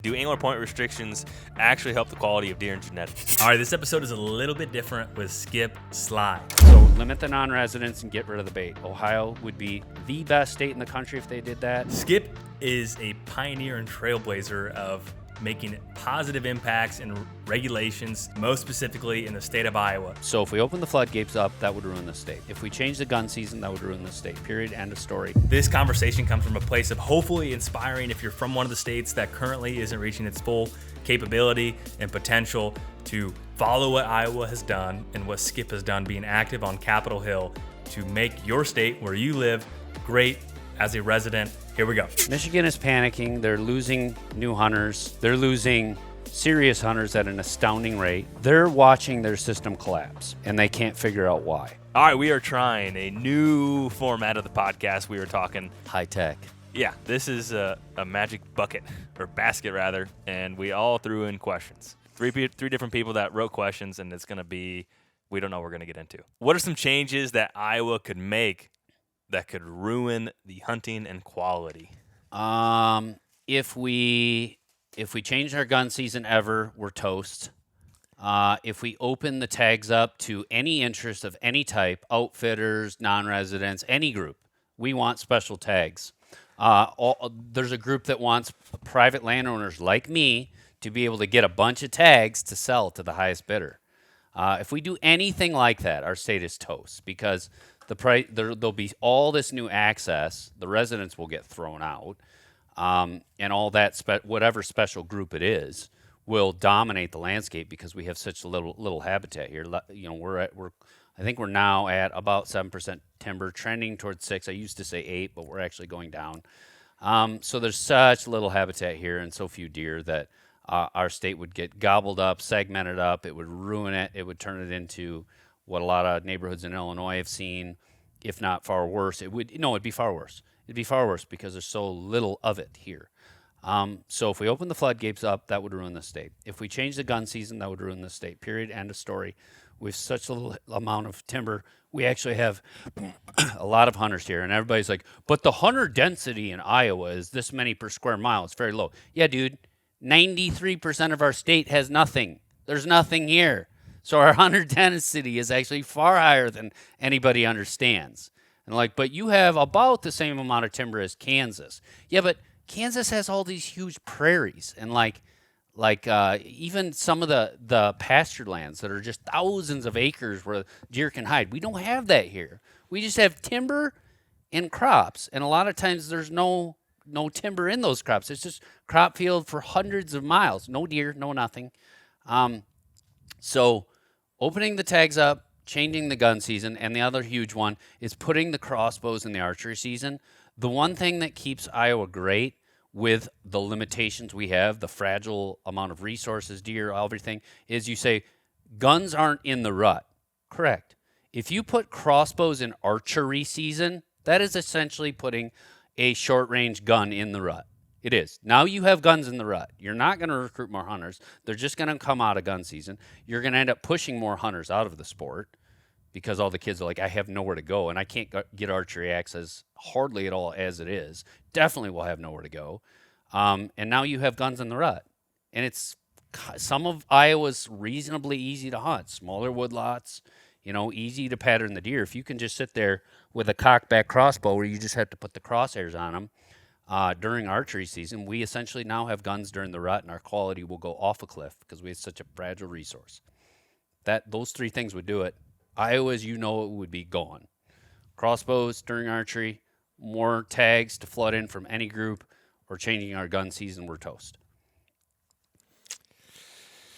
Do angler point restrictions actually help the quality of deer and genetics? All right, this episode is a little bit different with skip slide. So limit the non-residents and get rid of the bait. Ohio would be the best state in the country if they did that. Skip is a pioneer and trailblazer of making positive impacts and regulations, most specifically in the state of Iowa. So if we open the floodgates up, that would ruin the state. If we change the gun season, that would ruin the state. Period. End of story. This conversation comes from a place of hopefully inspiring if you're from one of the states that currently isn't reaching its full capability and potential to follow what Iowa has done and what Skip has done, being active on Capitol Hill to make your state where you live great as a resident. Here we go. Michigan is panicking. They're losing new hunters. They're losing serious hunters at an astounding rate. They're watching their system collapse, and they can't figure out why. All right, we are trying a new format of the podcast. We were talking High tech. Yeah, this is a magic bucket, or basket rather, and we all threw in questions. Three different people that wrote questions, and it's going to be, we don't know what we're going to get into. What are some changes that Iowa could make that could ruin the hunting and quality? If we change our gun season ever, we're toast. If we open the tags up to any interest of any type, outfitters, non-residents, any group, we want special tags. There's a group that wants private landowners like me to be able to get a bunch of tags to sell to the highest bidder. If we do anything like that, our state is toast because there'll be all this new access. The residents will get thrown out, and all that whatever special group it is will dominate the landscape because we have such little habitat here. You know, I think we're now at about 7% timber, trending towards 6. I used to say 8, but we're actually going down. So there's such little habitat here and so few deer that our state would get gobbled up, segmented up. It would ruin it. It would turn it into what a lot of neighborhoods in Illinois have seen, if not far worse. It'd be far worse. It'd be far worse because there's so little of it here. So if we open the floodgates up, that would ruin the state. If we change the gun season, that would ruin the state. Period. End of story. With such a little amount of timber, we actually have a lot of hunters here. And everybody's like, but the hunter density in Iowa is this many per square mile. It's very low. Yeah, dude, 93% of our state has nothing. There's nothing here. So our hunter density is actually far higher than anybody understands. And but you have about the same amount of timber as Kansas. Yeah, but Kansas has all these huge prairies and even some of the pasture lands that are just thousands of acres where deer can hide. We don't have that here. We just have timber and crops, and a lot of times there's no timber in those crops. It's just crop field for hundreds of miles. No deer, no nothing. So opening the tags up, changing the gun season, and the other huge one is putting the crossbows in the archery season. The one thing that keeps Iowa great with the limitations we have, the fragile amount of resources, deer, everything, is you say guns aren't in the rut. Correct. If you put crossbows in archery season, that is essentially putting a short-range gun in the rut. It is. Now you have guns in the rut. You're not going to recruit more hunters. They're just going to come out of gun season. You're going to end up pushing more hunters out of the sport because all the kids are like, I have nowhere to go, and I can't get archery access hardly at all as it is. Definitely will have nowhere to go. And now you have guns in the rut. And it's some of Iowa's reasonably easy to hunt. Smaller woodlots, easy to pattern the deer. If you can just sit there with a cockback crossbow where you just have to put the crosshairs on them, during archery season, we essentially now have guns during the rut, and our quality will go off a cliff because we have such a fragile resource. Those 3 things would do it. Iowa, as you know, it would be gone. Crossbows during archery, more tags to flood in from any group, or changing our gun season, we're toast.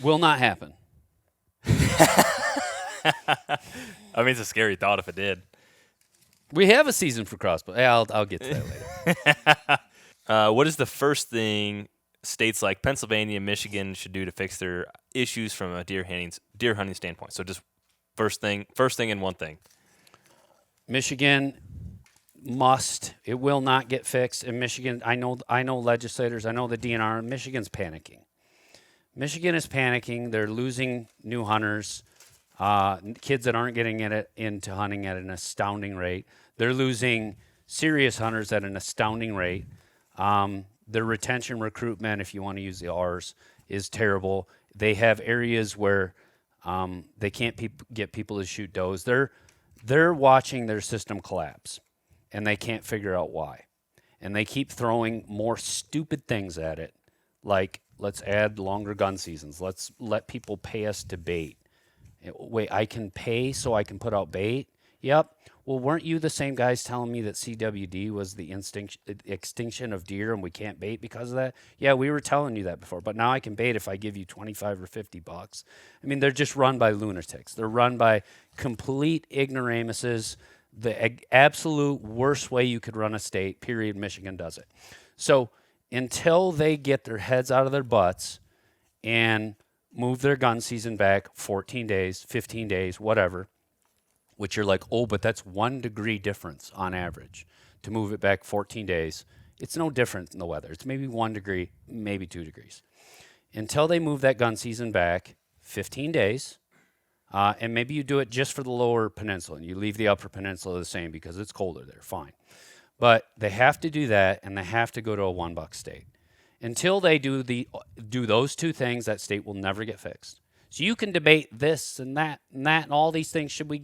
Will not happen. I mean, it's a scary thought if it did. We have a season for crossbow. Yeah, I'll get to that later. What is the first thing states like Pennsylvania and Michigan should do to fix their issues from a deer hunting standpoint? So just first thing and one thing. Michigan it will not get fixed. In Michigan, I know legislators, I know the DNR, Michigan's panicking. Michigan is panicking. They're losing new hunters, kids that aren't getting into hunting at an astounding rate. They're losing serious hunters at an astounding rate. Their retention recruitment, if you want to use the R's, is terrible. They have areas where they can't get people to shoot does. They're watching their system collapse, and they can't figure out why. And they keep throwing more stupid things at it, like let's add longer gun seasons. Let's let people pay us to bait. Wait, I can pay so I can put out bait? Yep. Well, weren't you the same guys telling me that CWD was the extinction of deer and we can't bait because of that? Yeah, we were telling you that before, but now I can bait if I give you 25 or 50 bucks. I mean, they're just run by lunatics. They're run by complete ignoramuses. The absolute worst way you could run a state, period. Michigan does it. So until they get their heads out of their butts and move their gun season back 14 days, 15 days, whatever, which you're like, oh, but that's 1 degree difference on average to move it back 14 days. It's no different in the weather. It's maybe 1 degree, maybe 2 degrees. Until they move that gun season back 15 days, and maybe you do it just for the lower peninsula and you leave the upper peninsula the same because it's colder there, fine. But they have to do that, and they have to go to a $1 state. Until they do those two things, that state will never get fixed. So you can debate this and that and all these things. Should we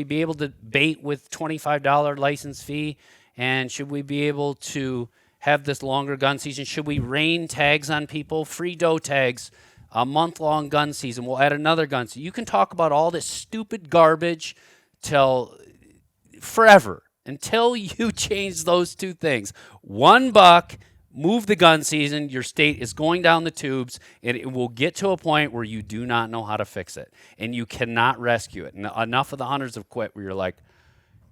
be able to bait with $25 license fee? And should we be able to have this longer gun season? Should we rain tags on people, free doe tags, a month-long gun season? We'll add another gun season. You can talk about all this stupid garbage till forever until you change those two things. $1, move the gun season. Your state is going down the tubes, and it will get to a point where you do not know how to fix it, and you cannot rescue it. And enough of the hunters have quit where you're like,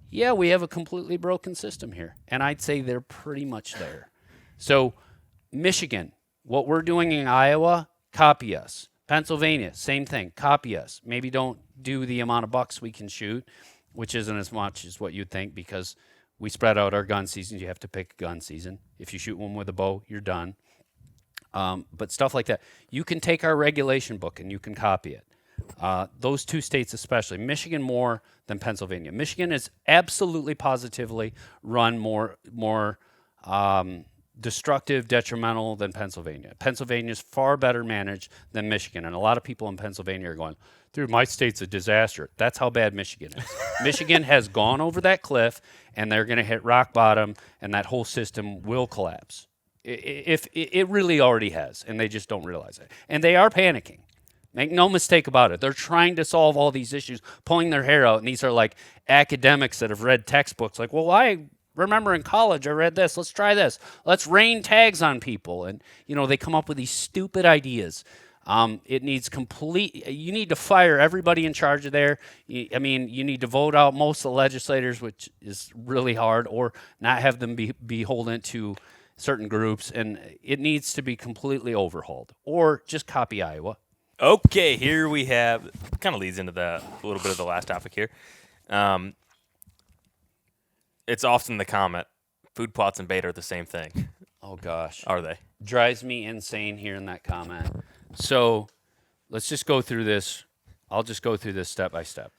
yeah, we have a completely broken system here. And I'd say they're pretty much there. So Michigan, what we're doing in Iowa, copy us. Pennsylvania, same thing, copy us. Maybe don't do the amount of bucks we can shoot, which isn't as much as what you'd think because we spread out our gun seasons. You have to pick a gun season. If you shoot one with a bow, you're done. But stuff like that. You can take our regulation book and you can copy it. Those two states especially. Michigan more than Pennsylvania. Michigan is absolutely positively run more destructive, detrimental than Pennsylvania. Pennsylvania is far better managed than Michigan. And a lot of people in Pennsylvania are going, dude, my state's a disaster. That's how bad Michigan is. Michigan has gone over that cliff, and they're going to hit rock bottom, and that whole system will collapse. It really already has, and they just don't realize it. And they are panicking. Make no mistake about it. They're trying to solve all these issues, pulling their hair out, and these are like academics that have read textbooks like, well, I remember in college I read this. Let's try this. Let's rain tags on people. And, they come up with these stupid ideas. It needs you need to fire everybody in charge of there. You need to vote out most of the legislators, which is really hard, or not have them be beholden to certain groups. And it needs to be completely overhauled, or just copy Iowa. Okay, here we have, kind of leads into a little bit of the last topic here. It's often the comment, food plots and bait are the same thing. Oh, gosh. Are they? Drives me insane hearing that comment. So let's just go through this. I'll just go through this step by step.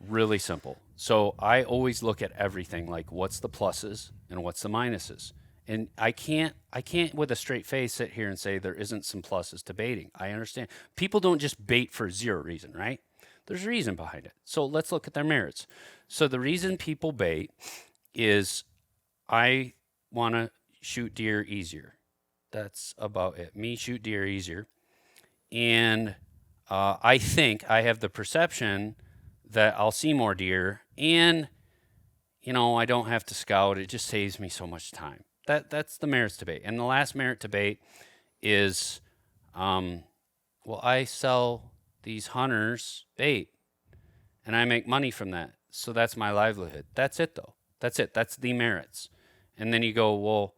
Really simple. So I always look at everything like what's the pluses and what's the minuses. And I can't with a straight face sit here and say there isn't some pluses to baiting. I understand. People don't just bait for zero reason, right? There's a reason behind it. So let's look at their merits. So the reason people bait is I want to shoot deer easier. That's about it. Me shoot deer easier. And I think I have the perception that I'll see more deer, and I don't have to scout. It just saves me so much time. That's the merits to bait. And the last merit to bait is, I sell these hunters bait, and I make money from that. So that's my livelihood. That's it, though. That's it. That's the merits. And then you go, well,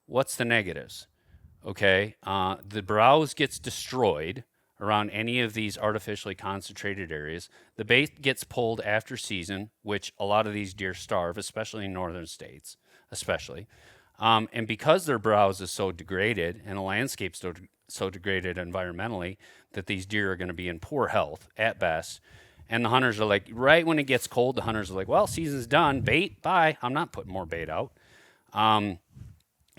what's the negatives? Okay, the browse gets destroyed around any of these artificially concentrated areas. The bait gets pulled after season, which a lot of these deer starve, especially in northern states, especially. And because their browse is so degraded and the landscape's so degraded environmentally that these deer are going to be in poor health at best. And the hunters are like, right when it gets cold, the hunters are like, well, season's done. Bait, bye. I'm not putting more bait out.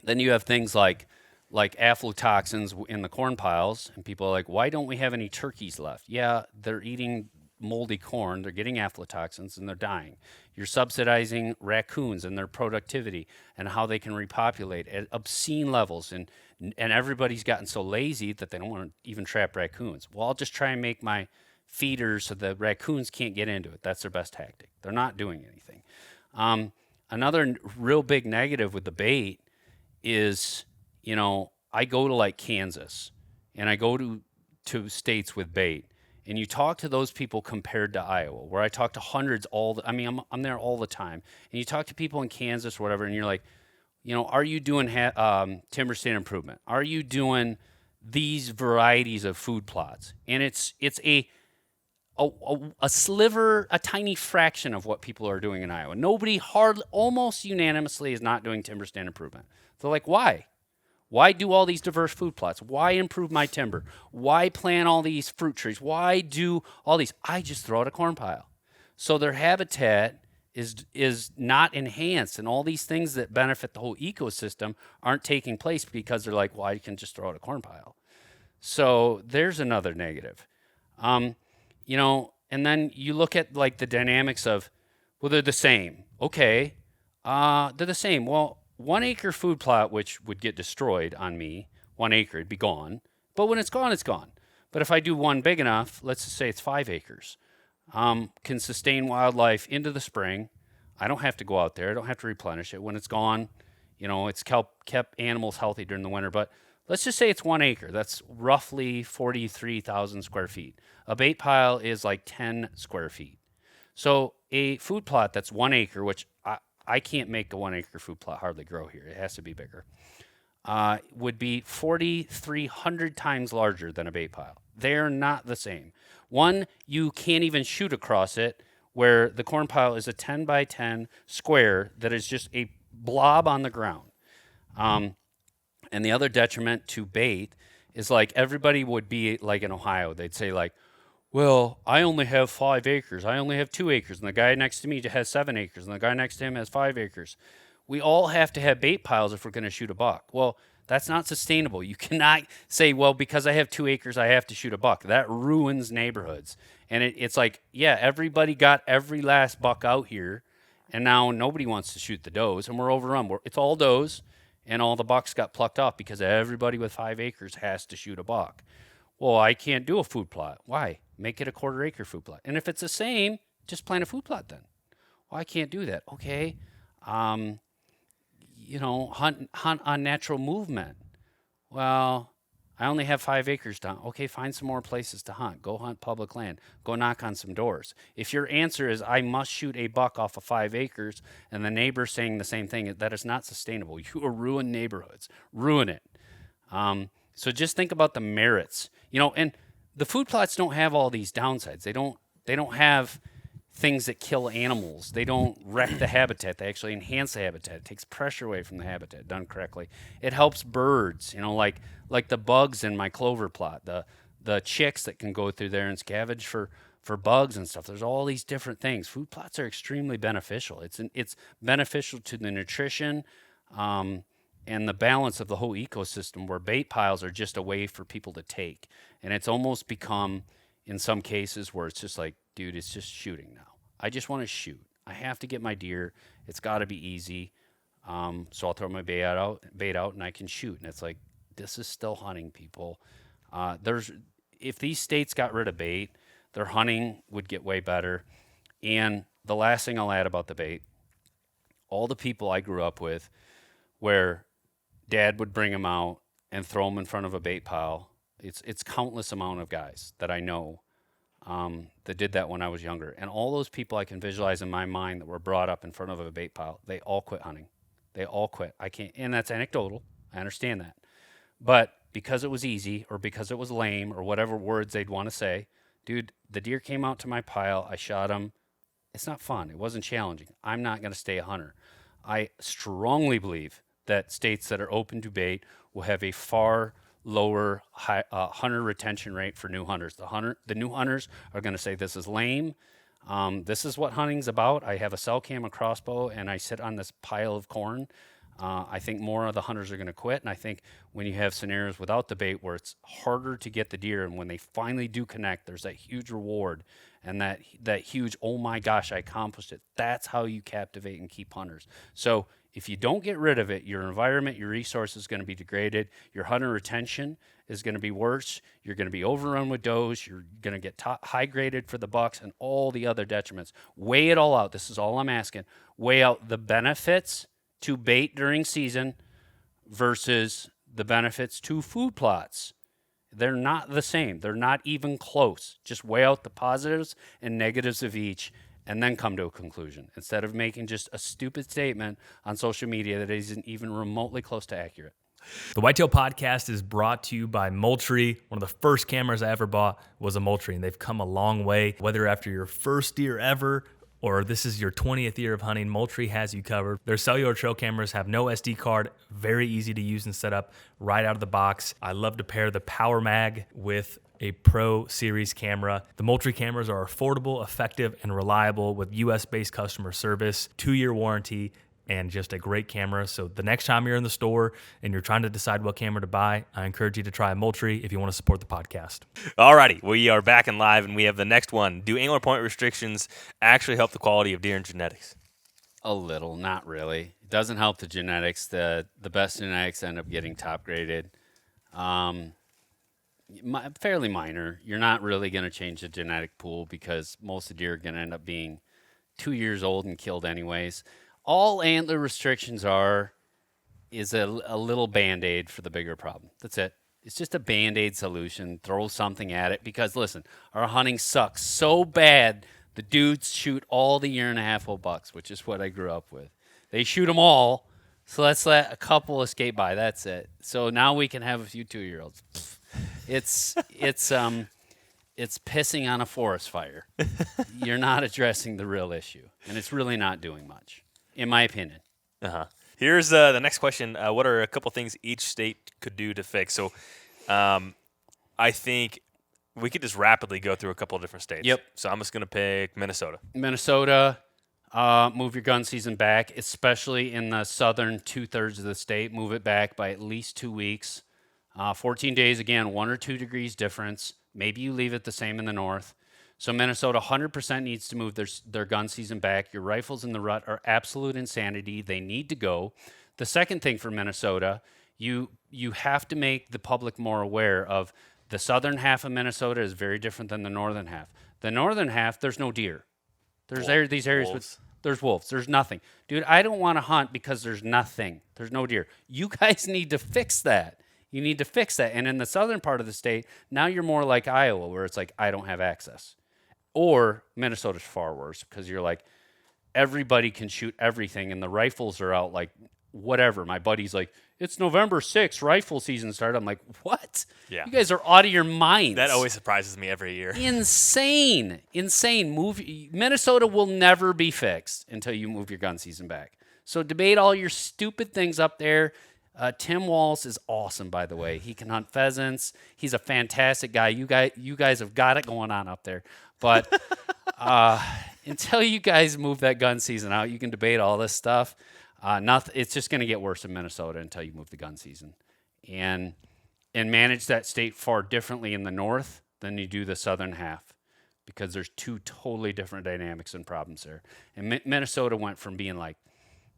Then you have things like aflatoxins in the corn piles, and people are like, why don't we have any turkeys left? Yeah, they're eating moldy corn, they're getting aflatoxins, and they're dying. You're subsidizing raccoons and their productivity and how they can repopulate at obscene levels, and everybody's gotten so lazy that they don't want to even trap raccoons. Well, I'll just try and make my feeders so the raccoons can't get into it. That's their best tactic. They're not doing anything. Another real big negative with the bait is, I go to like Kansas and I go to states with bait, and you talk to those people compared to Iowa, where I talk to hundreds I'm there all the time, and you talk to people in Kansas or whatever, and you're like, are you doing timber stand improvement? Are you doing these varieties of food plots? And it's a sliver, a tiny fraction of what people are doing in Iowa. Nobody almost unanimously is not doing timber stand improvement. They're like, why? Why do all these diverse food plots? Why improve my timber? Why plant all these fruit trees? Why do all these? I just throw out a corn pile. So their habitat is not enhanced, and all these things that benefit the whole ecosystem aren't taking place because they're like, well, I can just throw out a corn pile. So there's another negative. And then you look at like the dynamics of, well, they're the same. Okay, they're the same. Well, 1 acre food plot, which would get destroyed on me, 1 acre, it'd be gone. But when it's gone, it's gone. But if I do one big enough, let's just say it's 5 acres, can sustain wildlife into the spring. I don't have to go out there. I don't have to replenish it. When it's gone, it's kept animals healthy during the winter. But let's just say it's 1 acre. That's roughly 43,000 square feet. A bait pile is like 10 square feet. So a food plot that's 1 acre, which I can't make a 1 acre food plot hardly grow here. It has to be bigger. Would be 4,300 times larger than a bait pile. They're not the same. One, you can't even shoot across it, where the corn pile is a 10 by 10 square that is just a blob on the ground. And the other detriment to bait is like everybody would be like in Ohio. They'd say like, well, I only have 5 acres. I only have 2 acres. And the guy next to me has 7 acres. And the guy next to him has 5 acres. We all have to have bait piles if we're going to shoot a buck. Well, that's not sustainable. You cannot say, well, because I have 2 acres, I have to shoot a buck. That ruins neighborhoods. And it's like, yeah, everybody got every last buck out here, and now nobody wants to shoot the does, and we're overrun. It's all does, and all the bucks got plucked off because everybody with 5 acres has to shoot a buck. Well, I can't do a food plot. Why? Make it a 1/4 acre food plot. And if it's the same, just plant a food plot then. Well, I can't do that. Okay. Hunt on natural movement. Well, I only have 5 acres to hunt. Okay, find some more places to hunt. Go hunt public land. Go knock on some doors. If your answer is I must shoot a buck off of 5 acres and the neighbor's saying the same thing, that is not sustainable. You will ruin neighborhoods. Ruin it. So just think about the merits. And the food plots don't have all these downsides. They don't have things that kill animals. They don't wreck the habitat. They actually enhance the habitat. It takes pressure away from the habitat, done correctly. It helps birds, like the bugs in my clover plot, the chicks that can go through there and scavenge for bugs and stuff. There's all these different things. Food plots are extremely beneficial. It's beneficial to the nutrition and the balance of the whole ecosystem, where bait piles are just a way for people to take. And it's almost become, in some cases, where it's just like, dude, it's just shooting now. I just want to shoot. I have to get my deer. It's got to be easy. So I'll throw my bait out, and I can shoot. And it's like, this is still hunting, people. If these states got rid of bait, their hunting would get way better. And the last thing I'll add about the bait, all the people I grew up with, where Dad would bring them out and throw them in front of a bait pile. It's countless amount of guys that I know that did that when I was younger. And all those people I can visualize in my mind that were brought up in front of a bait pile, they all quit hunting. They all quit. I can't, and that's anecdotal. I understand that. But because it was easy, or because it was lame, or whatever words they'd want to say, dude, the deer came out to my pile. I shot them. It's not fun. It wasn't challenging. I'm not going to stay a hunter. I strongly believe that states that are open to bait will have a far lower hunter retention rate for new hunters. The new hunters are going to say, this is lame. This is what hunting's about. I have a cell cam, a crossbow, and I sit on this pile of corn. I think more of the hunters are going to quit, and I think when you have scenarios without the bait where it's harder to get the deer, and when they finally do connect, there's that huge reward and that huge, oh my gosh, I accomplished it. That's how you captivate and keep hunters. So if you don't get rid of it, your environment, your resource is going to be degraded. Your hunter retention is going to be worse. You're going to be overrun with does. You're going to get high graded for the bucks and all the other detriments. Weigh it all out. This is all I'm asking. Weigh out the benefits to bait during season versus the benefits to food plots. They're not the same. They're not even close. Just weigh out the positives and negatives of each and then come to a conclusion instead of making just a stupid statement on social media that isn't even remotely close to accurate. The Whitetail Podcast is brought to you by Moultrie. One of the first cameras I ever bought was a Moultrie, and they've come a long way. Whether after your first deer ever or this is your 20th year of hunting, Moultrie has you covered. Their cellular trail cameras have no SD card, very easy to use and set up right out of the box. I love to pair the Power Mag with a Pro Series camera. The Moultrie cameras are affordable, effective, and reliable with US-based customer service, 2-year warranty, and just a great camera. So the next time you're in the store and you're trying to decide what camera to buy, I encourage you to try a Moultrie if you want to support the podcast. Alrighty, we are back and live, and we have the next one. Do angler point restrictions actually help the quality of deer and genetics? A little, not really. It doesn't help the genetics. The best genetics end up getting top graded. Fairly minor. You're not really going to change the genetic pool because most of the deer are going to end up being 2 years old and killed anyways. All antler restrictions is a little Band-Aid for the bigger problem. That's it. It's just a Band-Aid solution. Throw something at it because, listen, our hunting sucks so bad the dudes shoot all the 1.5-year-old bucks, which is what I grew up with. They shoot them all, so let's let a couple escape by. That's it. So now we can have a few 2-year-olds. It's pissing on a forest fire. You're not addressing the real issue, and it's really not doing much, in my opinion. Here's the next question. What are a couple things each state could do to fix? So I think we could just rapidly go through a couple of different states. Yep. So I'm just going to pick Minnesota. Minnesota, move your gun season back, especially in the southern 2/3 of the state. Move it back by at least 2 weeks. 14 days, again, 1 or 2 degrees difference. Maybe you leave it the same in the north. So Minnesota 100% needs to move their gun season back. Your rifles in the rut are absolute insanity. They need to go. The second thing for Minnesota, you have to make the public more aware of the southern half of Minnesota is very different than the northern half. The northern half, there's no deer. There's these areas with there's wolves. There's nothing. Dude, I don't want to hunt because there's nothing. There's no deer. You guys need to fix that. You need to fix that. And in the southern part of the state, now you're more like Iowa, where it's like, I don't have access. Or Minnesota's far worse because you're like, everybody can shoot everything, and the rifles are out like whatever. My buddy's like, it's November 6th, rifle season started. I'm like, what? Yeah. You guys are out of your minds. That always surprises me every year. Insane. Minnesota will never be fixed until you move your gun season back. So debate all your stupid things up there. Tim Walsh is awesome, by the way. He can hunt pheasants. He's a fantastic guy. You guys have got it going on up there. But until you guys move that gun season out, you can debate all this stuff. It's just going to get worse in Minnesota until you move the gun season, and manage that state far differently in the north than you do the southern half, because there's two totally different dynamics and problems there. And Minnesota went from being like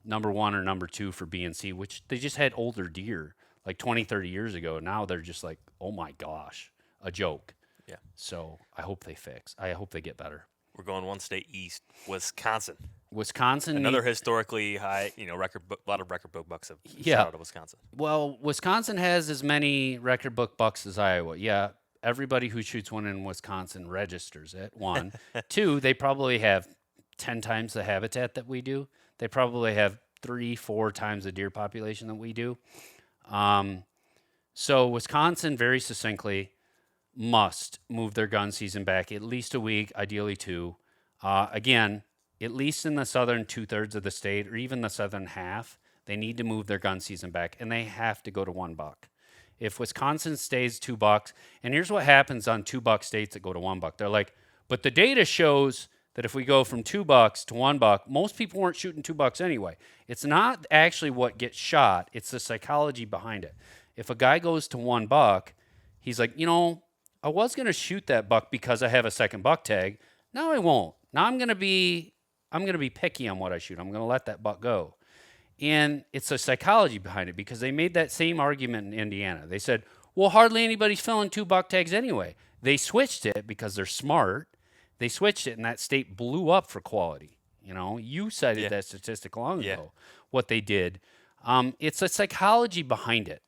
number 1 or number 2 for BNC, which they just had older deer like 20, 30 years ago. Now they're just like, oh my gosh, a joke. Yeah. So I hope they fix. I hope they get better. We're going one state east, Wisconsin. Wisconsin, historically high, a lot of record book bucks have Yeah. shot out of Wisconsin. Well, Wisconsin has as many record book bucks as Iowa. Yeah, everybody who shoots one in Wisconsin registers it. 1, 2, they probably have 10 times the habitat that we do. They probably have 3-4 times the deer population that we do. So Wisconsin, very succinctly, must move their gun season back at least a week, ideally 2. Again, at least in the southern 2/3 of the state, or even the southern half, they need to move their gun season back, and they have to go to 1 buck. If Wisconsin stays 2 bucks, and here's what happens on 2 buck states that go to 1 buck. They're like, but the data shows that if we go from $2 to $1, most people weren't shooting $2 anyway. It's not actually what gets shot, it's the psychology behind it. If a guy goes to $1, he's like, I was going to shoot that buck because I have a second buck tag. Now I won't. Now I'm going to be picky on what I shoot. I'm going to let that buck go. And it's a psychology behind it, because they made that same argument in Indiana. They said, well, hardly anybody's filling 2 buck tags anyway. They switched it because they're smart. They switched it, and that state blew up for quality. You cited that statistic long ago, what they did. It's a psychology behind it.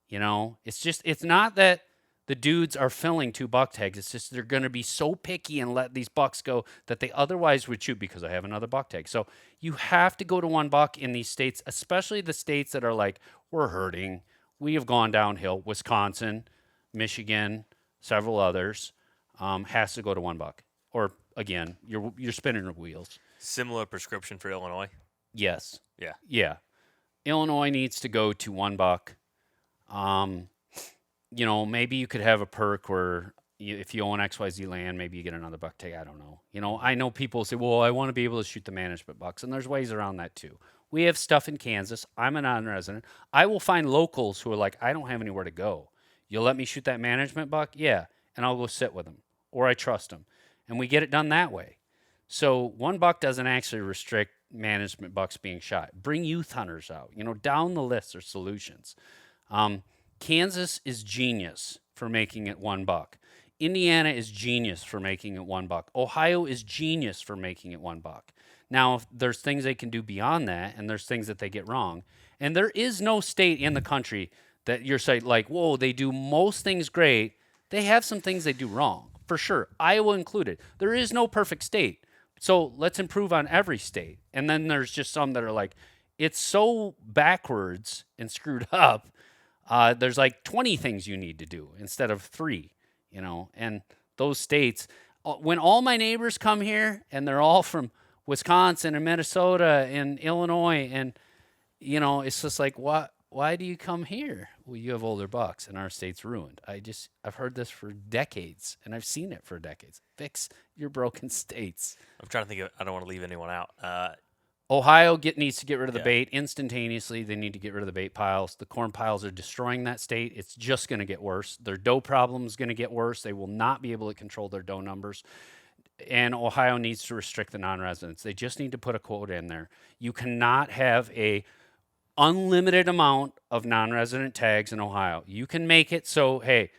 It's not that the dudes are filling 2 buck tags. It's just they're going to be so picky and let these bucks go that they otherwise would shoot because I have another buck tag. So you have to go to $1 in these states, especially the states that are like, we're hurting. We have gone downhill. Wisconsin, Michigan, several others has to go to $1. Or again, you're spinning your wheels. Similar prescription for Illinois. Yes. Yeah. Yeah. Illinois needs to go to $1. Maybe you could have a perk where if you own XYZ land, maybe you get another buck tag. I don't know. I know people say, well, I want to be able to shoot the management bucks, and there's ways around that too. We have stuff in Kansas. I'm a non-resident. I will find locals who are like, I don't have anywhere to go. You'll let me shoot that management buck? Yeah. And I'll go sit with them, or I trust them. And we get it done that way. So $1 doesn't actually restrict management bucks being shot. Bring youth hunters out. Down the list are solutions. Kansas is genius for making it $1. Indiana is genius for making it $1. Ohio is genius for making it $1. Now, there's things they can do beyond that, and there's things that they get wrong. And there is no state in the country that you're saying, like, whoa, they do most things great. They have some things they do wrong, for sure. Iowa included. There is no perfect state. So let's improve on every state. And then there's just some that are like, it's so backwards and screwed up. There's like 20 things you need to do instead of 3, and those states, when all my neighbors come here and they're all from Wisconsin and Minnesota and Illinois, and, it's just like, why do you come here? Well, you have older bucks and our state's ruined. I've heard this for decades, and I've seen it for decades. Fix your broken states. I'm trying to think I don't want to leave anyone out. Ohio needs to get rid of the bait instantaneously. They need to get rid of the bait piles. The corn piles are destroying that state. It's just going to get worse. Their doe problem is going to get worse. They will not be able to control their doe numbers. And Ohio needs to restrict the non-residents. They just need to put a quota in there. You cannot have a unlimited amount of non-resident tags in Ohio. You can make it so, hey,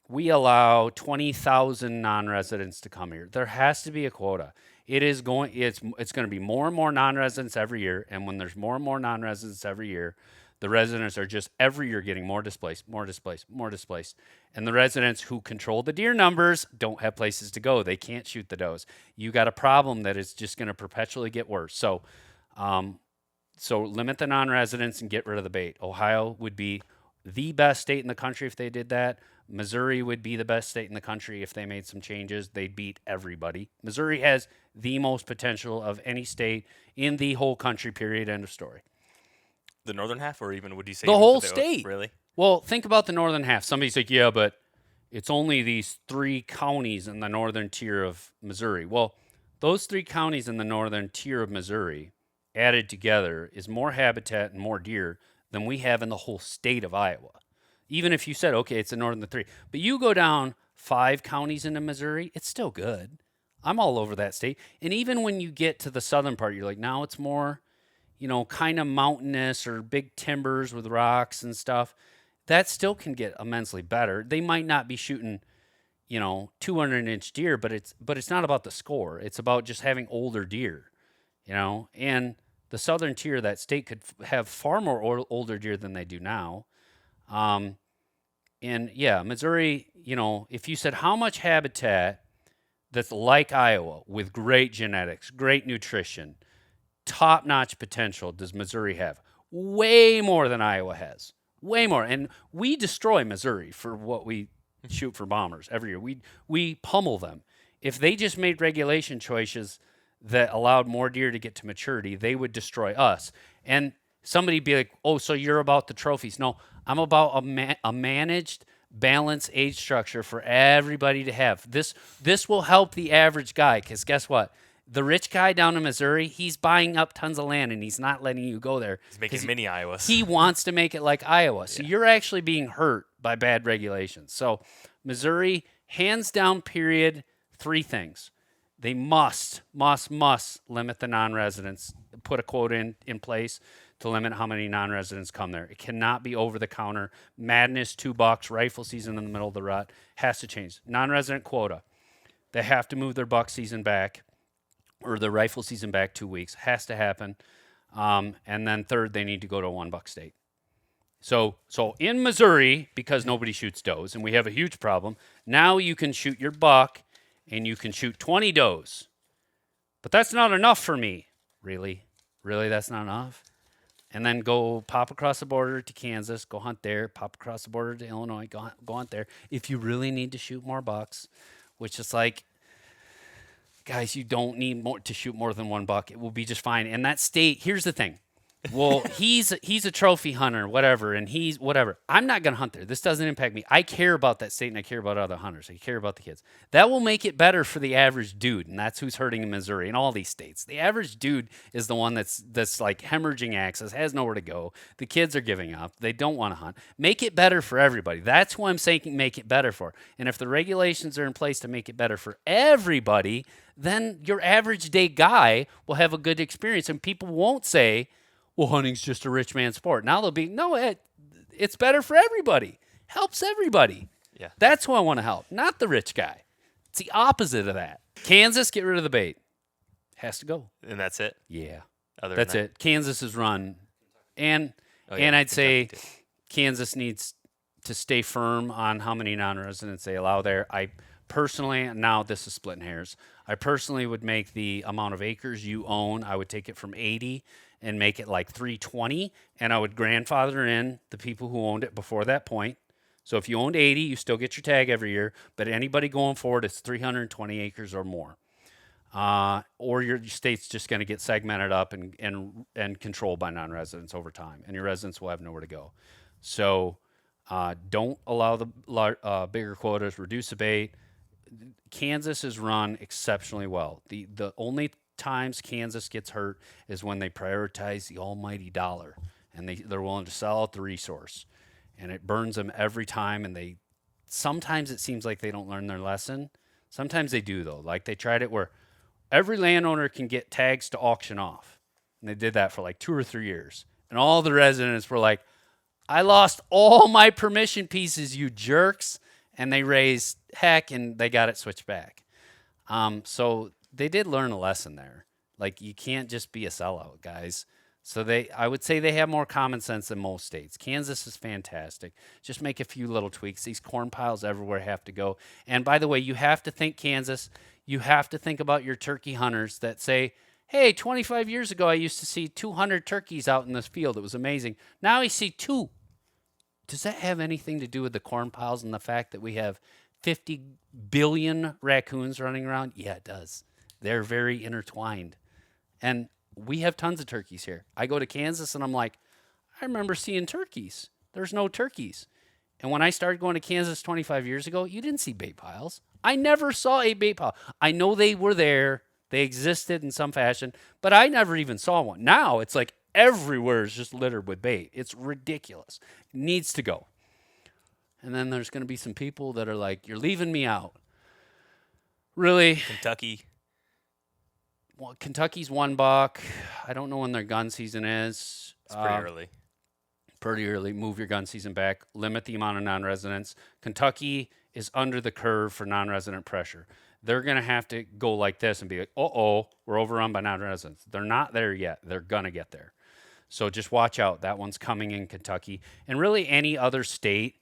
we allow 20,000 non-residents to come here. There has to be a quota. It's going to be more and more non-residents every year, and when there's more and more non-residents every year, the residents are just every year getting more displaced. And the residents who control the deer numbers don't have places to go. They can't shoot the does. You got a problem that is just going to perpetually get worse. So limit the non-residents and get rid of the bait. Ohio would be the best state in the country if they did that. Missouri would be the best state in the country if they made some changes. They'd beat everybody. Missouri has the most potential of any state in the whole country, period, end of story. The northern half, or even would you say the whole state? Really? Well, think about the northern half. Somebody's like, yeah, but it's only these 3 counties in the northern tier of Missouri. Well, those 3 counties in the northern tier of Missouri added together is more habitat and more deer than we have in the whole state of Iowa. Even if you said, okay, it's the northern 3. But you go down 5 counties into Missouri, it's still good. I'm all over that state. And even when you get to the southern part, you're like, now it's more, kind of mountainous or big timbers with rocks and stuff. That still can get immensely better. They might not be shooting, 200-inch deer, but it's not about the score. It's about just having older deer, And the southern tier of that state could have far more older deer than they do now. And yeah, Missouri, if you said how much habitat that's like Iowa with great genetics, great nutrition, top-notch potential does Missouri have? Way more than Iowa has. Way more. And we destroy Missouri for what we shoot for bombers every year. We pummel them. If they just made regulation choices that allowed more deer to get to maturity, they would destroy us. And somebody be like, oh, so you're about the trophies. No, I'm about a managed balanced age structure for everybody to have. This will help the average guy, because guess what? The rich guy down in Missouri, he's buying up tons of land and he's not letting you go there. He's making mini Iowas. He wants to make it like Iowa. So you're actually being hurt by bad regulations. So Missouri, hands down, period, 3 things. They must limit the non-residents, put a quota in place to limit how many non-residents come there. It cannot be over-the-counter. Madness, $2, rifle season in the middle of the rut. Has to change. Non-resident quota. They have to move their buck season back, or their rifle season back 2 weeks. Has to happen. And then third, they need to go to a 1-buck state. So in Missouri, because nobody shoots does, and we have a huge problem, now you can shoot your buck and you can shoot 20 does. But that's not enough for me. Really? Really, that's not enough? And then go pop across the border to Kansas, go hunt there, pop across the border to Illinois, go hunt there. If you really need to shoot more bucks, which is like, guys, you don't need more to shoot more than 1 buck. It will be just fine. And that state, here's the thing. Well, he's a trophy hunter, whatever, and he's whatever. I'm not going to hunt there. This doesn't impact me. I care about that state, and I care about other hunters. I care about the kids. That will make it better for the average dude, and that's who's hurting in Missouri and all these states. The average dude is the one that's like hemorrhaging access, has nowhere to go. The kids are giving up. They don't want to hunt. Make it better for everybody. That's who I'm saying make it better for. And if the regulations are in place to make it better for everybody, then your average day guy will have a good experience, and people won't say, well, hunting's just a rich man's sport. Now they'll be, no, it's better for everybody. Helps everybody. Yeah. That's who I want to help, not the rich guy. It's the opposite of that. Kansas, get rid of the bait. Has to go. And that's it? Yeah. That's it. Kansas is run. And I'd say Kansas needs to stay firm on how many non-residents they allow there. I personally, now this is splitting hairs, I personally would make the amount of acres you own, I would take it from 80 and make it like 320, and I would grandfather in the people who owned it before that point. So if you owned 80, you still get your tag every year, but anybody going forward, it's 320 acres or more. Or your state's just going to get segmented up and controlled by non-residents over time, and your residents will have nowhere to go. So don't allow the bigger quotas, reduce the bait. Kansas is run exceptionally well. The only times Kansas gets hurt is when they prioritize the almighty dollar, and they're willing to sell out the resource, and it burns them every time. And sometimes it seems like they don't learn their lesson. Sometimes they do, though. Like they tried it where every landowner can get tags to auction off, and they did that for like 2 or 3 years, and all the residents were like, I lost all my permission pieces, you jerks. And they raised heck, and they got it switched back. So they did learn a lesson there. Like, you can't just be a sellout, guys. So I would say they have more common sense than most states. Kansas is fantastic. Just make a few little tweaks. These corn piles everywhere have to go. And by the way, you have to think Kansas. You have to think about your turkey hunters that say, hey, 25 years ago, I used to see 200 turkeys out in this field. It was amazing. Now I see 2. Does that have anything to do with the corn piles and the fact that we have 50 billion raccoons running around? Yeah, it does. They're very intertwined. And we have tons of turkeys here. I go to Kansas and I'm like, I remember seeing turkeys. There's no turkeys. And when I started going to Kansas 25 years ago, you didn't see bait piles. I never saw a bait pile. I know they were there. They existed in some fashion, but I never even saw one. Now it's like everywhere is just littered with bait. It's ridiculous. It needs to go. And then there's going to be some people that are like, you're leaving me out. Really? Kentucky. Well, Kentucky's 1 buck. I don't know when their gun season is. It's pretty early. Pretty early. Move your gun season back. Limit the amount of non-residents. Kentucky is under the curve for non-resident pressure. They're going to have to go like this and be like, uh-oh, we're overrun by non-residents. They're not there yet. They're going to get there. So just watch out. That one's coming in Kentucky. And really any other state,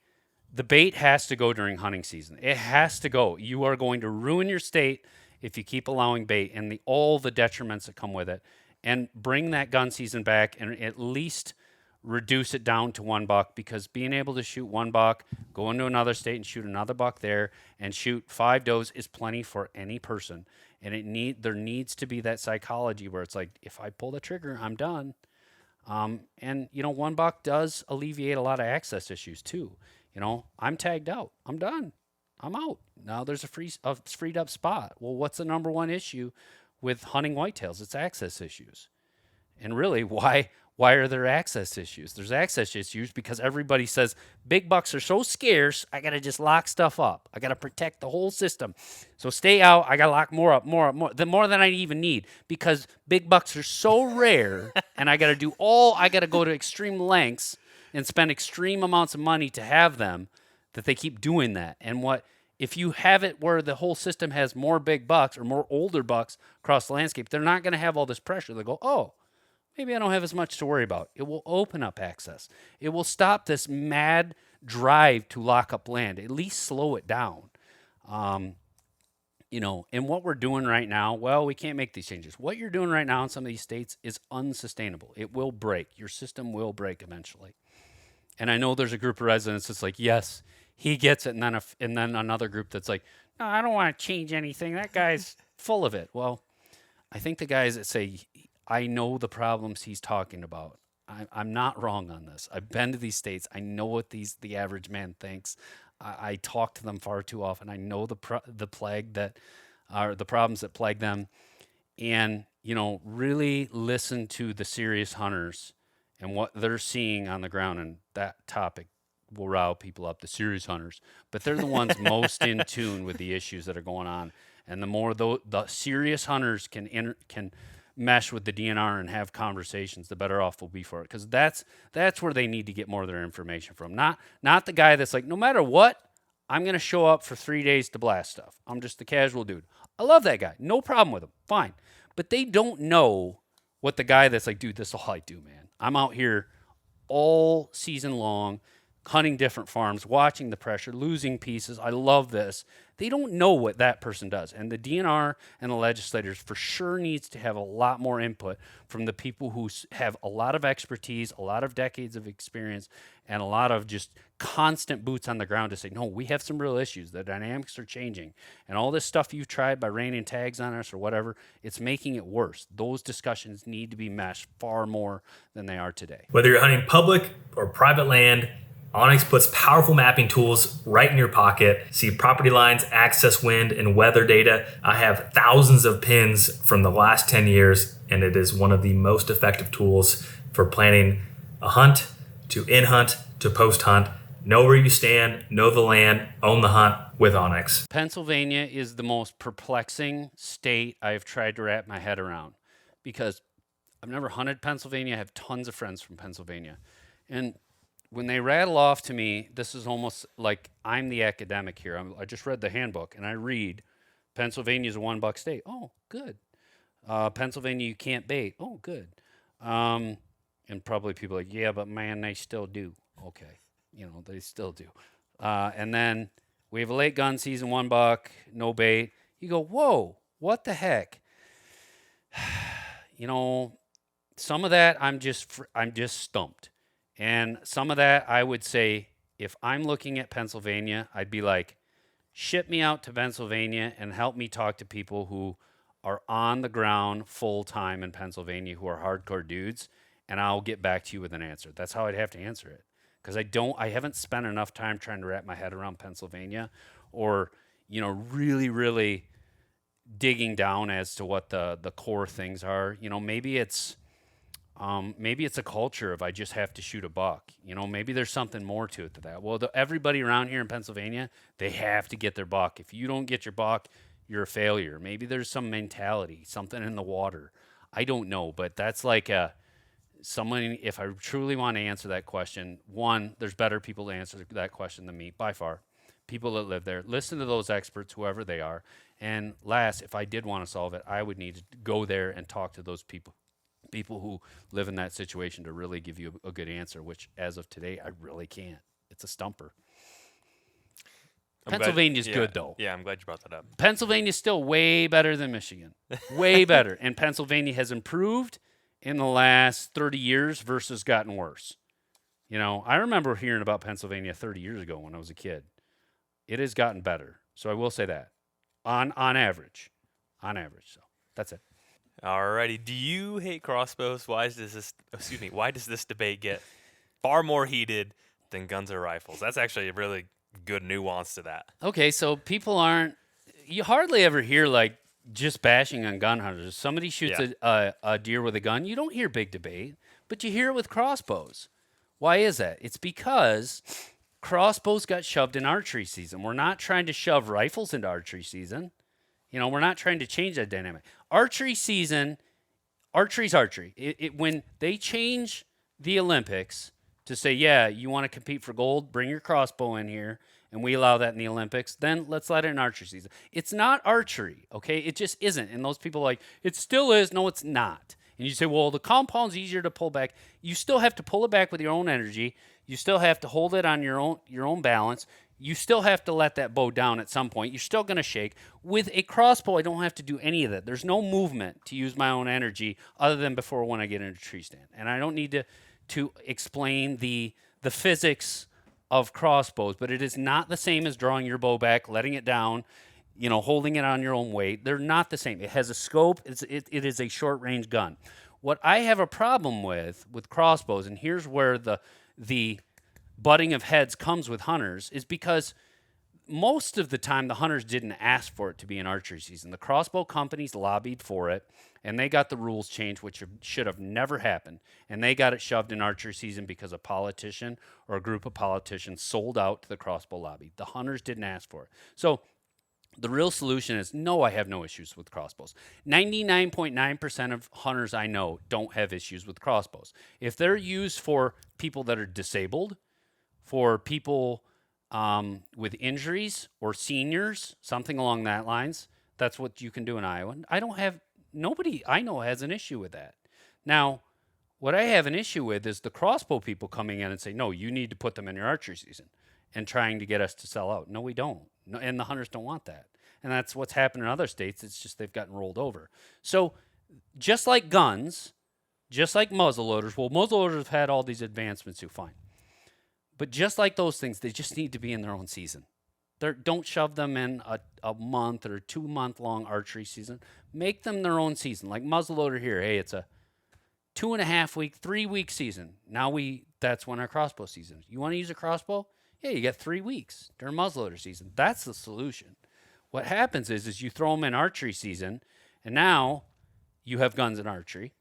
the bait has to go during hunting season. It has to go. You are going to ruin your state if you keep allowing bait and all the detriments that come with it. And bring that gun season back and at least reduce it down to 1 buck, because being able to shoot 1 buck, go into another state and shoot another buck there and shoot 5 does is plenty for any person. And there needs to be that psychology where it's like, if I pull the trigger, I'm done. And 1 buck does alleviate a lot of access issues too. I'm tagged out. I'm done. I'm out. Now there's a freed up spot. Well, what's the number one issue with hunting whitetails? It's access issues. And really, why are there access issues? There's access issues because everybody says big bucks are so scarce, I got to just lock stuff up. I got to protect the whole system. So stay out. I got to lock more than I even need because big bucks are so rare and I got to go to extreme lengths and spend extreme amounts of money to have them, that they keep doing that. And if you have it where the whole system has more big bucks or more older bucks across the landscape, they're not going to have all this pressure. They'll go, oh, maybe I don't have as much to worry about. It will open up access. It will stop this mad drive to lock up land, at least slow it down. And what we're doing right now, well, we can't make these changes. What you're doing right now in some of these states is unsustainable. It will break. Your system will break eventually. And I know there's a group of residents that's like, yes, he gets it. And then another group that's like, no, I don't want to change anything. That guy's full of it. Well, I think the guys that say, I know the problems he's talking about. I'm not wrong on this. I've been to these states. I know what the average man thinks. I talk to them far too often. I know the plague that are the problems that plague them. And, really listen to the serious hunters and what they're seeing on the ground. And that topic will rile people up, the serious hunters. But they're the ones most in tune with the issues that are going on. And the more the serious hunters can mesh with the DNR and have conversations, the better off we'll be for it. Because that's where they need to get more of their information from. Not the guy that's like, no matter what, I'm going to show up for 3 days to blast stuff. I'm just the casual dude. I love that guy. No problem with him. Fine. But they don't know what the guy that's like, dude, this is all I do, man. I'm out here all season long, hunting different farms, watching the pressure, losing pieces. I love this. They don't know what that person does. And the DNR and the legislators for sure needs to have a lot more input from the people who have a lot of expertise, a lot of decades of experience, and a lot of just constant boots on the ground to say, no, we have some real issues. The dynamics are changing. And all this stuff you've tried by raining tags on us or whatever, it's making it worse. Those discussions need to be meshed far more than they are today. Whether you're hunting public or private land, onX puts powerful mapping tools right in your pocket. See property lines, access, wind, and weather data. I have thousands of pins from the last 10 years, and it is one of the most effective tools for planning a hunt, to in-hunt, to post-hunt. Know where you stand, know the land, own the hunt with onX. Pennsylvania is the most perplexing state I've tried to wrap my head around because I've never hunted Pennsylvania. I have tons of friends from Pennsylvania. And when they rattle off to me, this is almost like I'm the academic here. I just read the handbook, and I read, Pennsylvania's a $1 state. Oh, good. Pennsylvania, you can't bait. Oh, good. And probably people are like, yeah, but man, they still do. Okay. They still do. And then we have a late gun season, $1, no bait. You go, whoa, what the heck? Some of that I'm just stumped. And some of that, I would say, if I'm looking at Pennsylvania, I'd be like, ship me out to Pennsylvania and help me talk to people who are on the ground full time in Pennsylvania, who are hardcore dudes, and I'll get back to you with an answer. That's how I'd have to answer it. Because I haven't spent enough time trying to wrap my head around Pennsylvania or, really, really digging down as to what the core things are. Maybe it's a culture of I just have to shoot a buck. Maybe there's something more to it than that. Well, everybody around here in Pennsylvania, they have to get their buck. If you don't get your buck, you're a failure. Maybe there's some mentality, something in the water. I don't know, but that's like someone, if I truly want to answer that question, one, there's better people to answer that question than me, by far. People that live there. Listen to those experts, whoever they are. And last, if I did want to solve it, I would need to go there and talk to those people who live in that situation to really give you a good answer, which as of today, I really can't. It's a stumper. Pennsylvania's good, though. Yeah, I'm glad you brought that up. Pennsylvania's still way better than Michigan. Way better. And Pennsylvania has improved in the last 30 years versus gotten worse. I remember hearing about Pennsylvania 30 years ago when I was a kid. It has gotten better. So I will say that. On average. So that's it. Alrighty. Do you hate crossbows? Why does this debate get far more heated than guns or rifles. That's actually a really good nuance to that. Okay, so people aren't. You hardly ever hear like just bashing on gun hunters. If somebody shoots a deer with a gun, you don't hear big debate, but you hear it with crossbows. Why is that? It's because crossbows got shoved in archery season. We're not trying to shove rifles into archery season. We're not trying to change that dynamic. Archery season, archery's archery. When they change the Olympics to say, yeah, you want to compete for gold, bring your crossbow in here, and we allow that in the Olympics, then let's let it in archery season. It's not archery, okay? It just isn't. And those people are like, it still is. No, it's not. And you say, well, the compound's easier to pull back. You still have to pull it back with your own energy. You still have to hold it on your own balance. You still have to let that bow down at some point. You're still going to shake. With a crossbow, I don't have to do any of that. There's no movement to use my own energy other than before when I get in a tree stand. And I don't need to explain the physics of crossbows, but it is not the same as drawing your bow back, letting it down, holding it on your own weight. They're not the same. It has a scope. It is a short-range gun. What I have a problem with crossbows, and here's where the butting of heads comes with hunters, is because most of the time the hunters didn't ask for it to be an archery season. The crossbow companies lobbied for it, and they got the rules changed, which should have never happened. And they got it shoved in archery season because a politician or a group of politicians sold out to the crossbow lobby. The hunters didn't ask for it. So the real solution is, no, I have no issues with crossbows. 99.9% of hunters I know don't have issues with crossbows. If they're used for people that are disabled, for people with injuries or seniors, something along that lines, that's what you can do in Iowa. Nobody I know has an issue with that. Now, what I have an issue with is the crossbow people coming in and say, no, you need to put them in your archery season, and trying to get us to sell out. No, we don't. No, and the hunters don't want that. And that's what's happened in other states. It's just they've gotten rolled over. So just like guns, just like muzzleloaders, well, muzzleloaders have had all these advancements too, fine. But just like those things, they just need to be in their own season. Don't shove them in a month or 2 month long archery season. Make them their own season. Like muzzleloader here, hey, it's a 2.5 week, 3 week season. That's when our crossbow season. You want to use a crossbow? Yeah, you get 3 weeks during muzzleloader season. That's the solution. What happens is you throw them in archery season, and now you have guns in archery.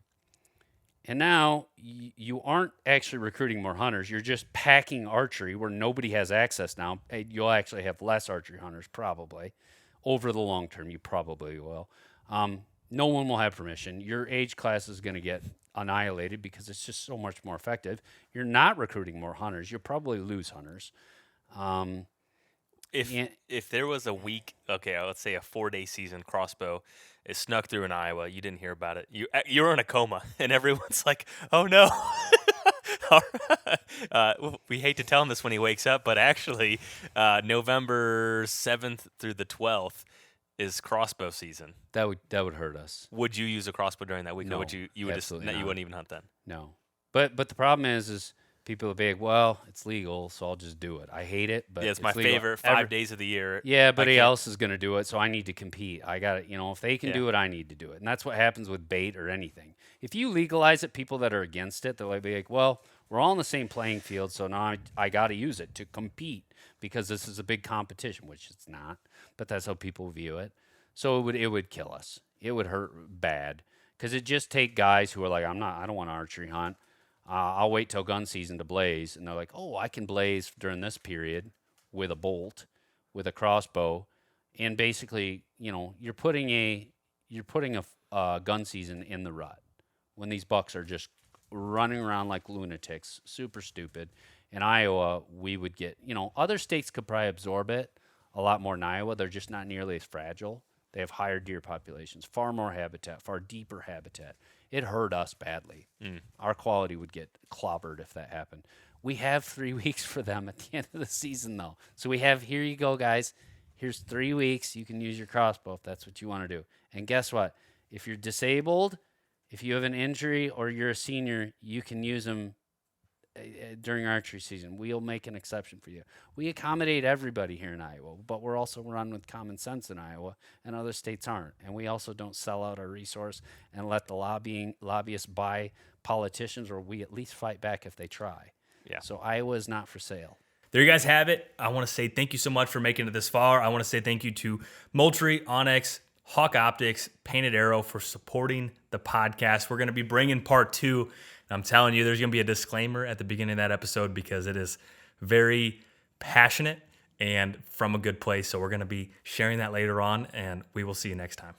And now you aren't actually recruiting more hunters. You're just packing archery where nobody has access now. You'll actually have less archery hunters probably. Over the long term, you probably will. No one will have permission. Your age class is going to get annihilated because it's just so much more effective. You're not recruiting more hunters. You'll probably lose hunters. If there was a week, okay, let's say a 4-day season crossbow, it snuck through in Iowa. You didn't hear about it. You were in a coma, and everyone's like, "Oh no." We hate to tell him this when he wakes up, but actually, November 7th through the 12th is crossbow season. That would hurt us. Would you use a crossbow during that week, No, or you wouldn't even hunt then? No, but the problem is people will be like, well, it's legal, so I'll just do it. I hate it, but it's my legal. favorite 5 days of the year. Yeah, but everybody else is going to do it, so I need to compete. I got it. If they can do it, I need to do it. And that's what happens with bait or anything. If you legalize it, people that are against it, they'll be like, well, we're all on the same playing field, so now I got to use it to compete because this is a big competition, which it's not, but that's how people view it. So it would kill us. It would hurt bad because it just take guys who are like, I don't want to archery hunt. I'll wait till gun season to blaze. And they're like, oh, I can blaze during this period with a bolt, with a crossbow. And basically, you're putting a gun season in the rut when these bucks are just running around like lunatics, super stupid. In Iowa, we would get, other states could probably absorb it a lot more than Iowa. They're just not nearly as fragile. They have higher deer populations, far more habitat, far deeper habitat. It hurt us badly. Our quality would get clobbered if that happened. We have 3 weeks for them at the end of the season, though. So we have, here you go, guys. Here's 3 weeks. You can use your crossbow if that's what you want to do. And guess what? If you're disabled, if you have an injury, or you're a senior, you can use them during archery season. We'll make an exception for you. We accommodate everybody here in Iowa, but we're also run with common sense in Iowa, and other states aren't. And we also don't sell out our resource and let the lobbyists buy politicians, or we at least fight back if they try. Yeah. So Iowa is not for sale. There you guys have it. I want to say thank you so much for making it this far. I want to say thank you to Moultrie, Onyx, Hawk Optics, Painted Arrow for supporting the podcast. We're going to be bringing part 2. I'm telling you, there's going to be a disclaimer at the beginning of that episode because it is very passionate and from a good place. So we're going to be sharing that later on, and we will see you next time.